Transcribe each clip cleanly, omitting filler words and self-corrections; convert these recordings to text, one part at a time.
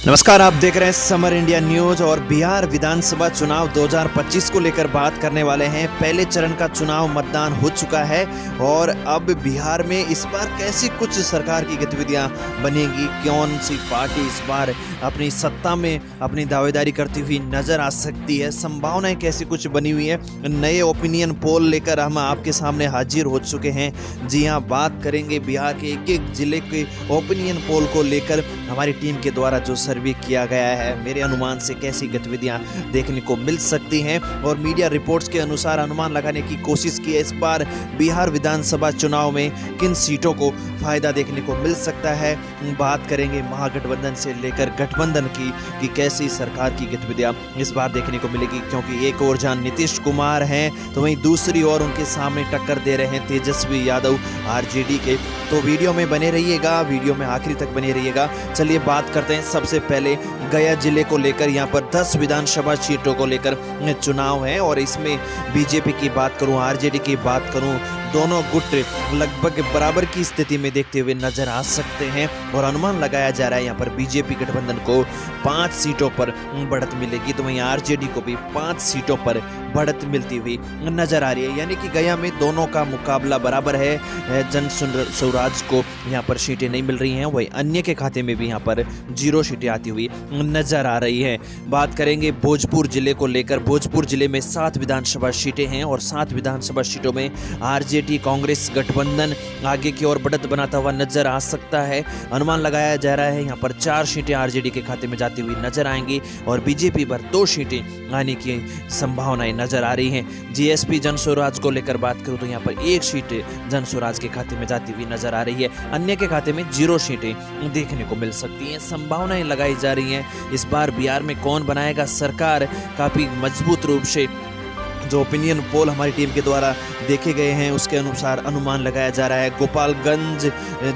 नमस्कार, आप देख रहे हैं समर इंडिया न्यूज और बिहार विधानसभा चुनाव 2025 को लेकर बात करने वाले हैं। पहले चरण का चुनाव मतदान हो चुका है और अब बिहार में इस बार कैसी कुछ सरकार की गतिविधियां बनेगी, कौन सी पार्टी इस बार अपनी सत्ता में अपनी दावेदारी करती हुई नजर आ सकती है, संभावनाएं कैसी कुछ बनी हुई है। नए ओपिनियन पोल लेकर हम आपके सामने हाजिर हो चुके हैं। जी हाँ, बात करेंगे बिहार के एक एक जिले के ओपिनियन पोल को लेकर हमारी टीम के द्वारा जो सर्वे किया गया है, मेरे अनुमान से कैसी गतिविधियां देखने को मिल सकती हैं और मीडिया रिपोर्ट्स के अनुसार अनुमान लगाने की कोशिश की है इस बार बिहार विधानसभा चुनाव में किन सीटों को फायदा देखने को मिल सकता है। बात करेंगे महागठबंधन से लेकर गठबंधन की कि कैसी सरकार की गतिविधियां इस बार देखने को मिलेगी, क्योंकि एक ओर जहां नीतीश कुमार हैं तो वहीं दूसरी ओर उनके सामने टक्कर दे रहे हैं तेजस्वी यादव आरजेडी के। तो वीडियो में बने रहिएगा, वीडियो में आखिरी तक बने रहिएगा। चलिए बात करते हैं सबसे पहले गया जिले को लेकर। यहाँ पर 10 विधानसभा सीटों को लेकर चुनाव है और इसमें बीजेपी की बात करूं, आरजेडी की बात करूं, दोनों गुट लगभग बराबर की स्थिति में देखते हुए नजर आ सकते हैं और अनुमान लगाया जा रहा है यहाँ पर बीजेपी गठबंधन को 5 सीटों पर बढ़त मिलेगी, तो वहीं आरजेडी को भी 5 सीटों पर बढ़त मिलती हुई नजर आ रही है। यानी कि गया में दोनों का मुकाबला बराबर है। जन स्वराज को यहाँ पर सीटें नहीं मिल रही हैं, वही अन्य के खाते में भी यहाँ पर 0 सीटें आती हुई नजर आ रही है। बात करेंगे भोजपुर जिले को लेकर। भोजपुर जिले में 7 विधानसभा सीटें हैं और 7 विधानसभा सीटों में आरजेडी कांग्रेस गठबंधन आगे की ओर बढ़त बनाता हुआ नजर आ सकता है। अनुमान लगाया जा रहा है यहाँ पर 4 सीटें आरजेडी के खाते में जाती हुई नजर आएंगी और बीजेपी पर 2 सीटें आने की संभावनाएं नजर आ रही हैं। जीएसपी जन स्वराज को लेकर बात करूं तो यहाँ पर 1 सीट जन स्वराज के खाते में जाती हुई नजर आ रही है, अन्य के खाते में 0 सीटें देखने को मिल सकती हैं। संभावनाएं लगाई जा रही हैं इस बार बिहार में कौन बनाएगा सरकार। काफी मजबूत रूप से जो ओपिनियन पोल हमारी टीम के द्वारा देखे गए हैं उसके अनुसार अनुमान लगाया जा रहा है। गोपालगंज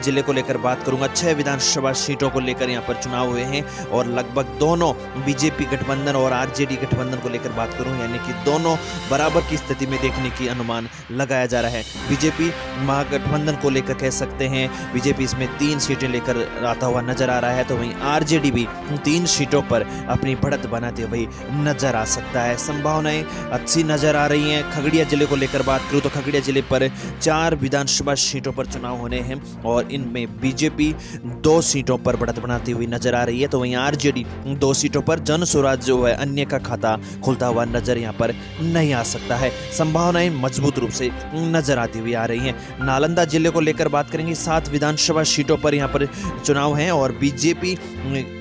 जिले को लेकर बात करूंगा, 6 विधानसभा सीटों को लेकर यहाँ पर चुनाव हुए हैं और लगभग दोनों बीजेपी गठबंधन और आरजेडी गठबंधन को लेकर बात करूं, यानी कि दोनों बराबर की स्थिति में देखने की अनुमान लगाया जा रहा है। बीजेपी महागठबंधन को लेकर कह सकते हैं बीजेपी इसमें 3 सीटें लेकर आता हुआ नजर आ रहा है, तो वहीं आरजेडी भी 3 सीटों पर अपनी बढ़त बनाते हुए नजर आ सकता है। संभावनाएं अच्छी नजर आ रही हैं। खगड़िया जिले को लेकर बात करूं तो खगड़िया जिले पर 4 विधानसभा सीटों पर चुनाव होने हैं और इनमें बीजेपी 2 सीटों पर बढ़त बनाती हुई नजर आ रही है, तो वहीं आरजेडी 2 सीटों पर, जन स्वराज जो है अन्य का खाता खुलता हुआ नजर यहां पर नहीं आ सकता है। संभावनाएं मजबूत रूप से नजर आती हुई आ रही हैं। नालंदा जिले को लेकर बात करेंगे, 7 विधानसभा सीटों पर यहां पर चुनाव है और बीजेपी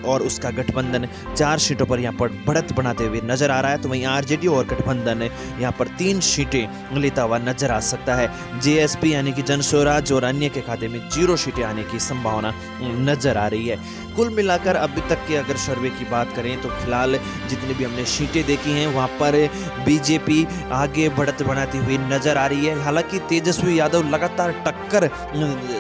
और उसका गठबंधन 4 सीटों पर यहां पर बढ़त बनाते हुए नजर आ रहा है, तो वहीं आरजेडी और गठबंधन यहाँ पर 3 सीटें लेता हुआ नजर आ सकता है। जेएसपी यानी कि जन स्वराज और अन्य के खाते में 0 सीटें आने की संभावना नजर आ रही है। कुल मिलाकर अभी तक के अगर सर्वे की बात करें तो फिलहाल जितनी भी हमने सीटें देखी हैं वहाँ पर बीजेपी आगे बढ़त बनाती हुई नजर आ रही है। हालांकि तेजस्वी यादव लगातार टक्कर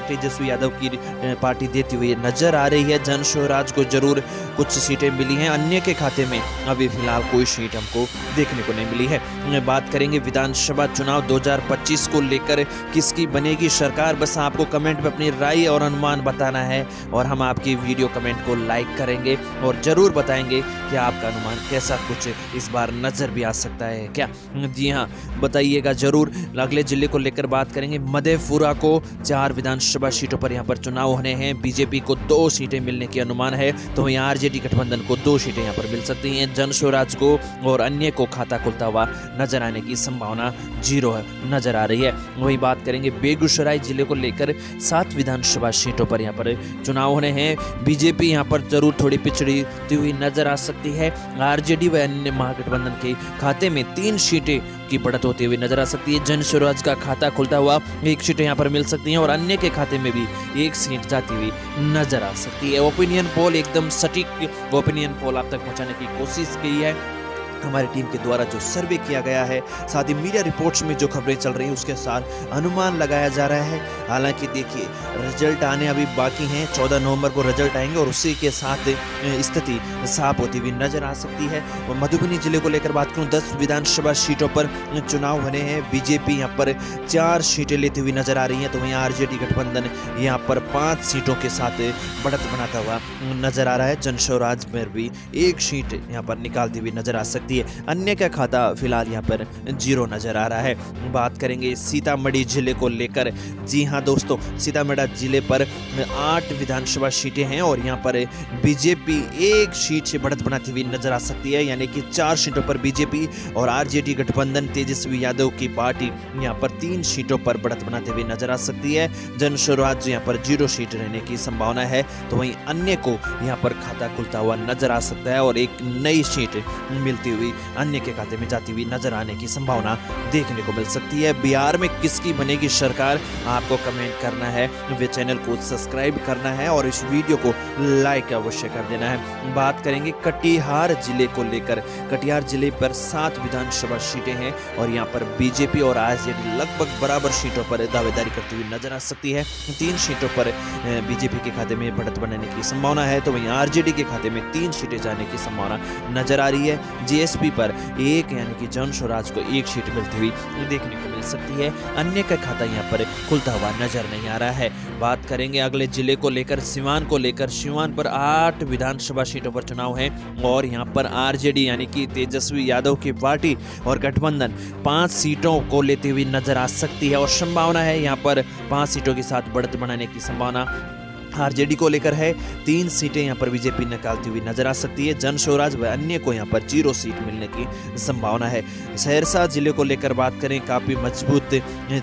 तेजस्वी यादव की पार्टी देती हुई नजर आ रही है। जन स्वराज को जरूर कुछ सीटें मिली हैं, अन्य के खाते में अभी फिलहाल कोई सीट हमको देखने को नहीं मिली है। बात करेंगे विधानसभा चुनाव 2025 को लेकर किसकी बनेगी सरकार, बस आपको कमेंट में अपनी राय और अनुमान बताना है और हम आपकी वीडियो कमेंट को लाइक करेंगे और जरूर बताएंगे कि आपका अनुमान कैसा कुछ इस बार नजर भी आ सकता है क्या। जी हाँ, बताइएगा जरूर। अगले जिले को लेकर बात करेंगे, मधेपुरा को 4 विधानसभा सीटों पर यहाँ पर चुनाव होने हैं। बीजेपी को 2 सीटें मिलने की अनुमान है, तो यहाँ आरजेडी गठबंधन को 2 सीटें यहाँ पर मिल सकती हैं। जन स्वराज को और अन्य को खाता खुलता हुआ नजर आने की संभावना 0 नजर आ रही है। वही बात करेंगे बेगूसराय जिले को लेकर, 7 विधानसभा सीटों पर यहाँ पर चुनाव होने हैं। बीजेपी यहाँ पर जरूर थोड़ी पिछड़ी हुई नजर आ सकती है। आरजेडी व अन्य महागठबंधन के खाते में 3 सीटें की बढ़त होती हुई नजर आ सकती है। जन स्वराज का खाता खुलता हुआ 1 सीटें यहाँ पर मिल सकती हैं और अन्य के खाते में भी 1 सीट जाती हुई नजर आ सकती है। ओपिनियन पोल एकदम सटीक ओपिनियन पोल आप तक पहुंचाने की कोशिश की है। हमारी टीम के द्वारा जो सर्वे किया गया है, साथ ही मीडिया रिपोर्ट्स में जो खबरें चल रही हैं उसके साथ अनुमान लगाया जा रहा है। हालांकि देखिए रिजल्ट आने अभी बाकी हैं, 14 नवंबर को रिजल्ट आएंगे और उसी के साथ स्थिति साफ होती हुई नजर आ सकती है। और मधुबनी जिले को लेकर बात करूं, 10 विधानसभा सीटों पर चुनाव होने हैं। बीजेपी यहाँ पर 4 सीटें लेती हुई नजर आ रही है, तो वहीं आरजेडी गठबंधन यहाँ पर 5 सीटों के साथ बढ़त बनाता हुआ नजर आ रहा है। जनस्वराज में भी 1 सीट यहाँ पर निकालती हुई नजर आ सकती है। अन्य का खाता फिलहाल यहाँ पर 0 नजर आ रहा है। बात करेंगे सीतामढ़ी जिले को लेकर। जी हाँ दोस्तों, सीतामढ़ी जिले पर 8 विधानसभा सीटें हैं और यहाँ पर बीजेपी 1 सीट से बढ़त बनाती हुई नजर आ सकती है, यानी कि 4 सीटों पर बीजेपी और आरजेडी गठबंधन तेजस्वी यादव की पार्टी यहाँ पर 3 सीटों पर बढ़त बनाते हुए नजर आ सकती है। जनस्वराज यहाँ पर 0 सीट रहने की संभावना है, तो वहीं अन्य को यहाँ पर खाता खुलता हुआ नजर आ सकता है और एक नई सीट मिलती हुई अन्य के खाते में जाती हुई नजर आने की संभावना देखने को मिल सकती है। बिहार में किसकी बनेगी सरकार, आपको कमेंट करना है, वे चैनल को सब्सक्राइब करना है और इस वीडियो को लाइक अवश्य कर देना है। बात करेंगे कटिहार जिले को लेकर। कटिहार जिले पर 7 विधानसभा सीटें हैं और यहाँ पर बीजेपी और आरजेडी लगभग बराबर सीटों पर दावेदारी करती हुई नजर आ सकती है। 3 सीटों पर बीजेपी के खाते में बढ़त बनाने की संभावना है, तो वहीं आरजेडी के खाते में 3 सीटें जाने की संभावना नजर आ रही है। जीएसपी पर 1 यानी कि जनस्वराज को 1 सीट मिलती हुई देखने को मिल सकती है। अन्य का खाता यहाँ पर खुलता हुआ नजर नहीं आ रहा है। बात करेंगे अगले जिले को लेकर, सिवान को लेकर। सिवान पर 8 विधानसभा सीटों पर चुनाव है और यहाँ पर आरजेडी यानी कि तेजस्वी यादव की पार्टी और गठबंधन 5 सीटों को लेती हुई नजर आ सकती है और संभावना है यहाँ पर 5 सीटों के साथ बढ़त बनाने की संभावना आरजेडी को लेकर है। 3 सीटें यहाँ पर बीजेपी निकालती हुई नजर आ सकती है। जनस्वराज व अन्य को यहाँ पर 0 सीट मिलने की संभावना है। सहरसा जिले को लेकर बात करें, काफी मजबूत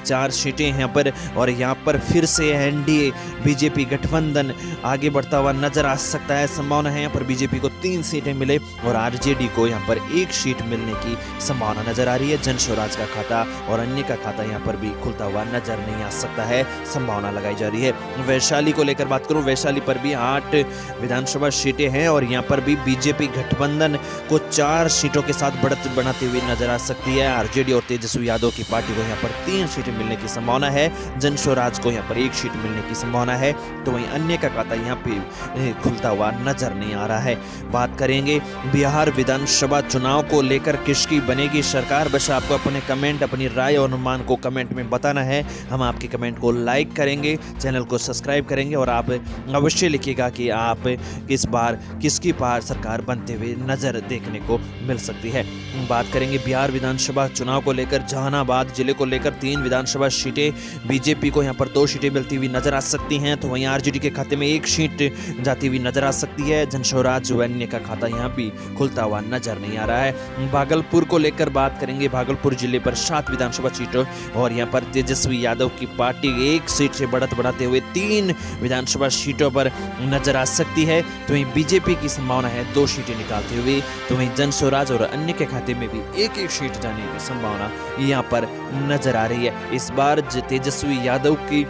4 सीटें यहाँ पर और यहाँ पर फिर से एनडीए बीजेपी गठबंधन आगे बढ़ता हुआ नजर आ सकता है। संभावना है यहाँ पर बीजेपी को 3 सीटें मिले और आरजेडी को यहाँ पर 1 सीट मिलने की संभावना नजर आ रही है। जनस्वराज का खाता और अन्य का खाता यहाँ पर भी खुलता हुआ नजर नहीं आ सकता है, संभावना लगाई जा रही है। वैशाली को लेकर करूं, वैशाली पर भी 8 विधानसभा सीटें हैं और यहां पर भी बीजेपी गठबंधन को 4 सीटों के साथ बढ़त बनाती हुई नजर आ सकती है। आरजेडी और तेजस्वी यादव की पार्टी को यहां पर 3 सीटें मिलने की संभावना है। जनस्वराज को यहां पर 1 सीट मिलने की संभावना है, तो वहीं अन्य का खाता यहां पे खुलता हुआ नजर नहीं आ रहा है। बात करेंगे बिहार विधानसभा चुनाव को लेकर, किसकी बनेगी सरकार। बस आपको अपने कमेंट, अपनी राय और अनुमान को कमेंट में बताना है। हम आपके कमेंट को लाइक करेंगे, चैनल को सब्सक्राइब करेंगे और आप अवश्य लिखिएगा कि आप इस बार किसकी पार सरकार बनते हुए नजर देखने को मिल सकती है। बात करेंगे बिहार विधानसभा चुनाव को लेकर। जहानाबाद जिले को लेकर 3 विधानसभा सीटें, बीजेपी को यहां पर 2 सीटें मिलती हुई नजर आ सकती हैं, तो वहीं आरजेडी के खाते में 1 सीट जाती हुई नजर आ सकती है। जनस्वराज व अन्य का खाता यहां भी खुलता हुआ नजर नहीं आ रहा है। भागलपुर को लेकर बात करेंगे। भागलपुर जिले पर 7 विधानसभा सीटों और यहां पर तेजस्वी यादव की पार्टी 1 सीट से बढ़त बढ़ाते हुए 3 विधानसभा सीटों पर नजर आ सकती है, तो वहीं बीजेपी की संभावना है 2 सीटें निकालते हुए, तो वहीं जनस्वराज और अन्य के खाते में भी 1-1 सीट जाने की संभावना यहां पर नजर आ रही है। इस बार तेजस्वी यादव की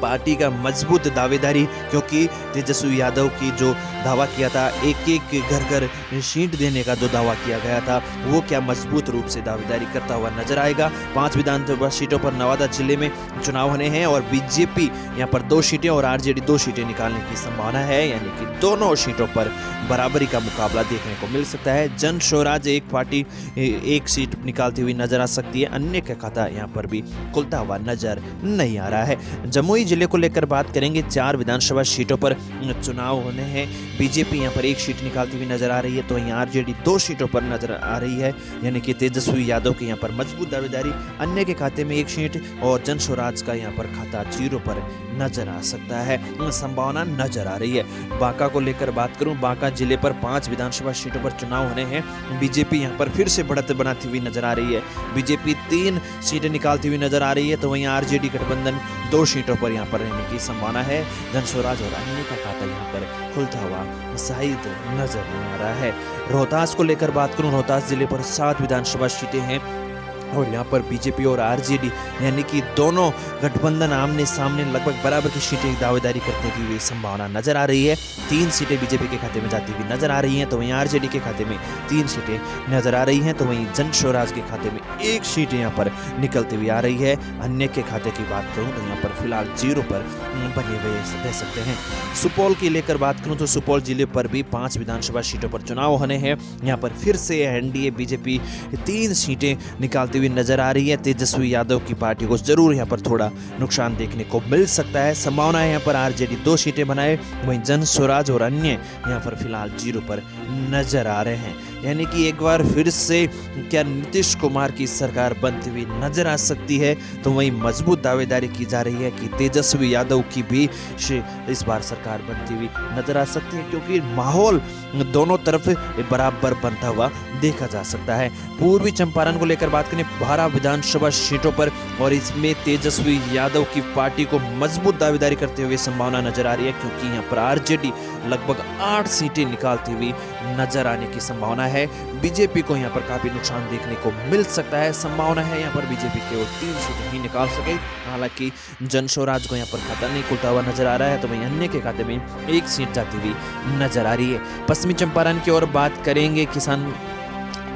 पार्टी का मजबूत दावेदारी, क्योंकि तेजस्वी यादव की जो दावा किया था, एक घर घर सीट देने का जो दावा किया गया था, वो क्या मजबूत रूप से दावेदारी करता हुआ नजर आएगा। 5 विधानसभा सीटों पर नवादा जिले में चुनाव होने हैं और बीजेपी यहाँ पर 2 सीटें और आरजेडी 2 सीटें निकालने की संभावना है, यानी कि दोनों सीटों पर बराबरी का मुकाबला देखने को मिल सकता है। जनस्वराज एक पार्टी 1 सीट निकालती हुई नजर आ सकती है, अन्य का खाता यहाँ पर भी खुलता हुआ नजर नहीं आ रहा है। जमुई जिले को लेकर बात करेंगे। 4 विधानसभा सीटों पर चुनाव होने हैं। बीजेपी यहाँ पर 1 सीट निकालती हुई नजर आ रही है, तो वहीं आरजेडी 2 सीटों पर नजर आ रही है, यानी कि तेजस्वी यादव के यहाँ पर मजबूत दावेदारी, अन्य के खाते में 1 सीट और जनस्वराज का यहाँ पर खाता 0 पर नजर आ सकता है, संभावना नजर आ रही है। बांका को लेकर बात करूं, बांका जिले पर 5 विधानसभा सीटों पर चुनाव होने हैं। बीजेपी यहाँ पर फिर से बढ़त बनाती हुई नजर आ रही है। बीजेपी 3 सीटें निकालती हुई नजर आ रही है, तो वहीं आरजेडी गठबंधन 2 सीटों पर यहाँ पर रहने की संभावना है। जनस्वराज और अन्य का खाता यहाँ पर खुलता हुआ शायद नजर नहीं आ रहा है। रोहतास को लेकर बात करूं, रोहतास जिले पर 7 विधानसभा सीटें हैं। और यहाँ पर बीजेपी और आरजेडी यानी कि दोनों गठबंधन आमने सामने लगभग बराबर की सीटें दावेदारी करने की भी संभावना नजर आ रही है। 3 सीटें बीजेपी के खाते में जाती हुई नजर आ रही हैं, तो वहीं आरजेडी के खाते में 3 सीटें नजर आ रही हैं, तो वहीं जन स्वराज के खाते में 1 सीट यहाँ पर निकलती हुई आ रही है। अन्य के खाते की बात करूँ तो यहाँ पर फिलहाल 0 पर बने हुए रह सकते हैं। सुपौल की लेकर बात करूँ तो सुपौल जिले पर भी 5 विधानसभा सीटों पर चुनाव होने हैं। यहाँ पर फिर से एनडीए बीजेपी 3 सीटें निकालती हुई नजर आ रही है। तेजस्वी यादव की पार्टी को जरूर यहाँ पर थोड़ा नुकसान देखने को मिल सकता है। संभावना है यहाँ पर आरजेडी 2 सीटें बनाए, वहीं जन स्वराज और अन्य यहाँ पर फिलहाल 0 पर नजर आ रहे हैं। यानी कि एक बार फिर से क्या नीतीश कुमार की सरकार बनती हुई नजर आ सकती है, तो वहीं मजबूत दावेदारी की जा रही है कि तेजस्वी यादव की भी इस बार सरकार बनती हुई नजर आ सकती है, क्योंकि माहौल दोनों तरफ बराबर बनता हुआ देखा जा सकता है। पूर्वी चंपारण को लेकर बात करें 12 विधानसभा सीटों पर, और इसमें तेजस्वी यादव की पार्टी को मजबूत दावेदारी करते हुए संभावना नजर आ रही है, क्योंकि यहाँ पर आरजेडी लगभग 8 सीटें निकालती हुई नजर आने की संभावना है। बीजेपी को यहाँ पर काफी नुकसान देखने को मिल सकता है। संभावना है यहाँ पर बीजेपी केवल 3 सीटें ही निकाल सके। हालांकि जन स्वराज को यहाँ पर खाता नहीं खुलता हुआ नजर आ रहा है, तो वहीं अन्य के खाते में 1 सीट जाती हुई नजर आ रही है। पश्चिमी चंपारण की ओर बात करेंगे।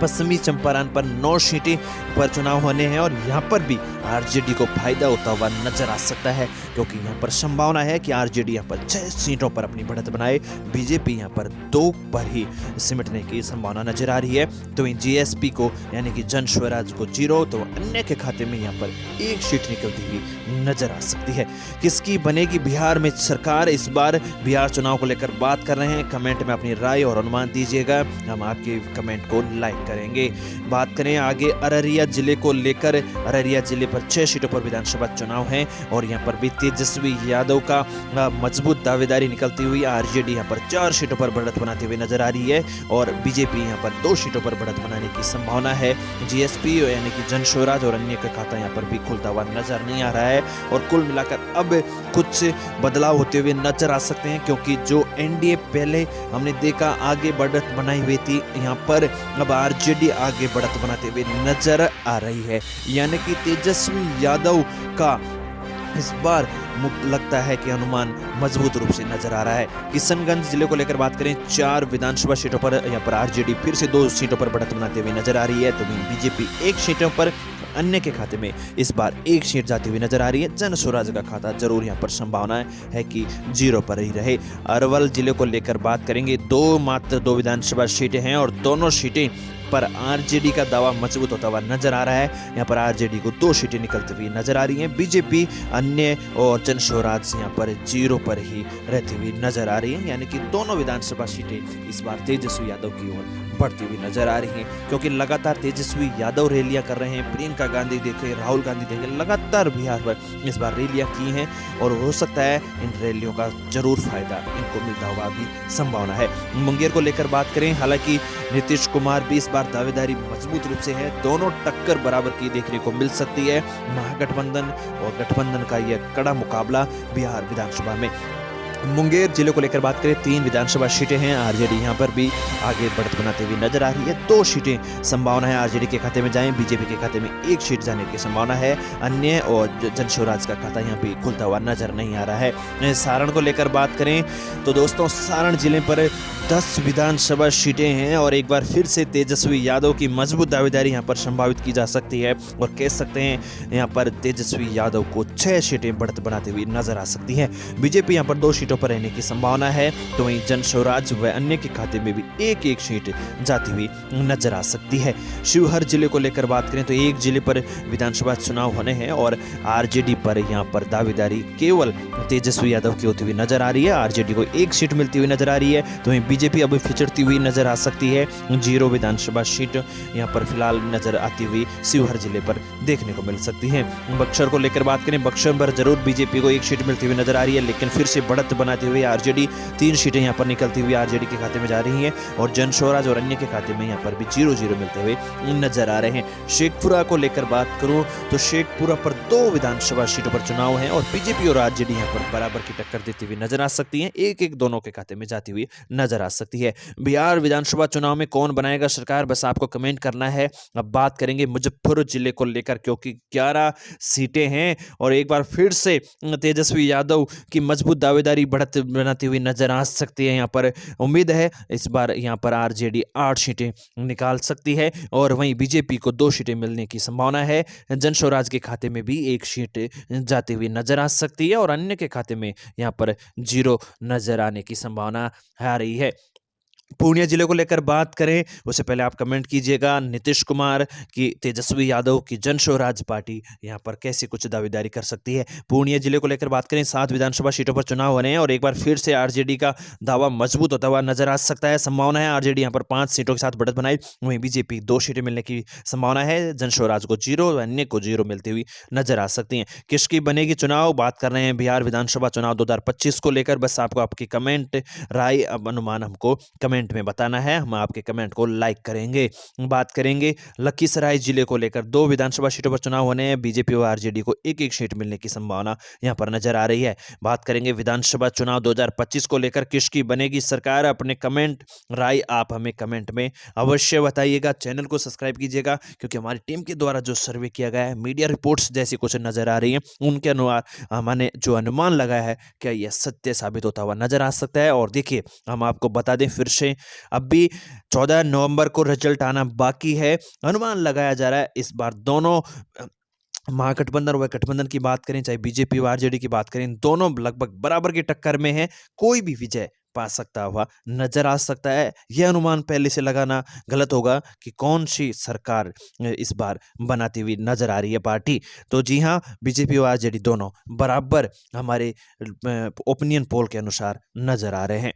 पश्चिमी चंपारण पर 9 सीटें पर चुनाव होने हैं, और यहाँ पर भी आरजेडी को फायदा होता हुआ नजर आ सकता है, क्योंकि यहाँ पर संभावना है कि आरजेडी यहाँ पर 6 सीटों पर अपनी बढ़त बनाए। बीजेपी यहाँ पर 2 पर ही सिमटने की संभावना नजर आ रही है। तो इन जीएसपी को यानी कि जन स्वराज को 0, तो अन्य के खाते में यहाँ पर 1 सीट निकलती हुई नजर आ सकती है। किसकी बनेगी बिहार में सरकार, इस बार बिहार चुनाव को लेकर बात कर रहे हैं। कमेंट में अपनी राय और अनुमान दीजिएगा, हम आपके कमेंट को लाइक करेंगे। बात करें आगे अररिया जिले को लेकर। अररिया जिले पर 6 सीटों पर विधानसभा चुनाव है, और यहाँ पर भी तेजस्वी यादव का मजबूत दावेदारी निकलती हुई। आरजेडी यहाँ पर 4 सीटों पर बढ़त बनाते हुए नजर आ रही है, और बीजेपी यहाँ पर 2 सीटों पर बढ़त बनाने की संभावना है। जीएसपी यानी कि जन स्वराज और अन्य का खाता यहाँ पर भी खुलता हुआ नजर नहीं आ रहा है, और कुल मिलाकर अब कुछ बदलाव होते हुए नजर आ सकते हैं, क्योंकि जो एनडीए पहले हमने देखा आगे बढ़त बनाई हुई थी, यहाँ पर अब आरजेडी आगे बढ़त बनाते हुए नजर आ रही है। यानी कि तेजस्वी यादव का इस बार लगता है कि अनुमान मजबूत रूप से नजर आ रहा है। किशनगंज जिले को लेकर बात करें, 4 विधानसभा सीटों पर यहाँ पर आरजेडी फिर से 2 सीटों पर बढ़त बनाते हुए नजर आ रही है, तो बीजेपी 1 सीटों पर, अन्य के खाते में इस बार 1 सीट जाती हुई नजर आ रही है। जन स्वराज का खाता जरूर यहाँ पर संभावना है कि 0 पर ही रहे। अरवल जिले को लेकर बात करेंगे, मात्र 2 विधानसभा सीटें हैं, और दोनों सीटें पर आरजेडी का दावा मजबूत होता हुआ नजर आ रहा है। यहाँ पर आरजेडी को 2 सीटें निकलती हुई नजर आ रही हैं। बीजेपी, अन्य और जन स्वराज यहाँ पर 0 पर ही रहती हुई नजर आ रही है। यानी कि दोनों विधानसभा सीटें इस बार तेजस्वी यादव की ओर बढ़ती हुई नजर आ रही हैं, क्योंकि लगातार तेजस्वी यादव रैलियां कर रहे हैं। प्रियंका गांधी देखें, राहुल गांधी देखें, लगातार बिहार पर इस बार रैलियां की हैं, और हो सकता है इन रैलियों का जरूर फायदा इनको मिलता हुआ भी संभावना है। मुंगेर को लेकर बात करें, हालांकि नीतीश कुमार भी इस बार दावेदारी मजबूत रूप से है। दोनों टक्कर बराबर की देखने को मिल सकती है। महागठबंधन और गठबंधन का यह कड़ा मुकाबला बिहार विधानसभा में। मुंगेर जिले को लेकर बात करें, 3 विधानसभा सीटें हैं। आरजेडी यहाँ पर भी आगे बढ़त बनाते हुए नजर आ रही है। 2 सीटें संभावना है आरजेडी के खाते में जाएं, बीजेपी के खाते में 1 सीट जाने की संभावना है। अन्य और जन स्वराज का खाता यहाँ पे खुलता हुआ नजर नहीं आ रहा है। सारण को लेकर बात करें तो दोस्तों, सारण जिले पर 10 विधानसभा सीटें हैं, और एक बार फिर से तेजस्वी यादव की मजबूत दावेदारी यहाँ पर संभावित की जा सकती है, और कह सकते हैं यहाँ पर तेजस्वी यादव को 6 सीटें बढ़त बनाते हुए नजर आ सकती हैं। बीजेपी यहाँ पर 2 सीटों पर रहने की संभावना है, तो वहीं जन स्वराज व अन्य के खाते में भी 1-1 सीट जाती हुई नजर आ सकती है। शिवहर जिले को लेकर बात करें तो 1 जिले पर विधानसभा चुनाव होने हैं, और आरजेडी पर यहाँ पर दावेदारी केवल तेजस्वी यादव की होती हुई नजर आ रही है। आरजेडी को 1 सीट मिलती हुई नजर आ रही है, तो वहीं बीजेपी अब फिचड़ती हुई नजर आ सकती है। 0 विधानसभा सीट यहाँ पर फिलहाल नजर आती हुई शिवहर जिले पर देखने को मिल सकती है। बक्सर को लेकर बात करें, बक्सर पर जरूर बीजेपी को 1 सीट मिलती हुई नजर आ रही है, लेकिन फिर से बढ़त बनाती हुई आरजेडी 3 सीटें यहाँ पर निकलती हुई आरजेडी के खाते में जा रही हैं और जन स्वराज और अन्य के खाते में यहाँ पर भी 0-0 मिलते हुए नजर आ रहे हैं। शेखपुरा को लेकर बात करूं तो शेखपुरा पर 2 विधानसभा सीटों पर चुनाव है और बीजेपी और आरजेडी यहाँ पर बराबर की टक्कर देती हुई नजर आ सकती है, एक दोनों के खाते में जाती हुई नजर आ सकती है। बिहार विधानसभा चुनाव में कौन बनाएगा सरकार, बस आपको कमेंट करना है। अब बात करेंगे मुजफ्फरपुर जिले को लेकर, क्योंकि 11 सीटें हैं और एक बार फिर से तेजस्वी यादव की मजबूत दावेदारी बढ़त बनाती हुई नजर आ सकती है। यहाँ पर उम्मीद है इस बार यहाँ पर आरजेडी 8 सीटें निकाल सकती है और वहीं बीजेपी को 2 सीटें मिलने की संभावना है। जन स्वराज के खाते में भी 1 सीट जाती हुई नजर आ सकती है और अन्य के खाते में यहाँ पर 0 नजर आने की संभावना आ रही है। पूर्णिया जिले को लेकर बात करें उससे पहले आप कमेंट कीजिएगा, नीतीश कुमार की तेजस्वी यादव की जन स्वराज पार्टी यहाँ पर कैसी कुछ दावेदारी कर सकती है। पूर्णिया जिले को लेकर बात करें, 7 विधानसभा सीटों पर चुनाव हो रहे हैं और एक बार फिर से आरजेडी का दावा मजबूत होता हुआ नजर आ सकता है। संभावना है आरजेडी यहाँ पर 5 सीटों के साथ बढ़त बनाए, वहीं बीजेपी 2 सीटें मिलने की संभावना है। जन स्वराज को 0, अन्य को 0 मिलती हुई नजर आ सकती है। किसकी बनेगी चुनाव, बात कर रहे हैं बिहार विधानसभा चुनाव 2025 को लेकर। बस आपको आपकी कमेंट, राय, अनुमान हमको कमेंट में बताना है, हम आपके कमेंट को लाइक करेंगे। बात करेंगे लखीसराय जिले को लेकर, 2 विधानसभा सीटों पर चुनाव होने हैं, बीजेपी और आरजेडी को 1-1 सीट मिलने की संभावना यहां पर नजर आ रही है। बात करेंगे विधानसभा चुनाव 2025 को लेकर, किसकी बनेगी सरकार, अपने कमेंट, राय आप हमें कमेंट में अवश्य बताइएगा। चैनल को सब्सक्राइब कीजिएगा क्योंकि हमारी टीम के द्वारा जो सर्वे किया गया है, मीडिया रिपोर्ट्स जैसी कुछ नजर आ रही है, उनके अनुसार हमने जो अनुमान लगाया है क्या यह सत्य साबित होता हुआ नजर आ सकता है। और देखिए हम आपको बता दें फिर से, अब भी 14 नवंबर को रिजल्ट आना बाकी है। अनुमान लगाया जा रहा है इस बार दोनों महागठबंधन व गठबंधन की बात करें, चाहे बीजेपी व आरजेडी की बात करें, दोनों लगभग बराबर की टक्कर में है। कोई भी विजय पा सकता हुआ नजर आ सकता है। यह अनुमान पहले से लगाना गलत होगा कि कौन सी सरकार इस बार बनाती हुई नजर आ रही है पार्टी। तो जी हाँ, बीजेपी और आरजेडी दोनों बराबर हमारे ओपिनियन पोल के अनुसार नजर आ रहे हैं।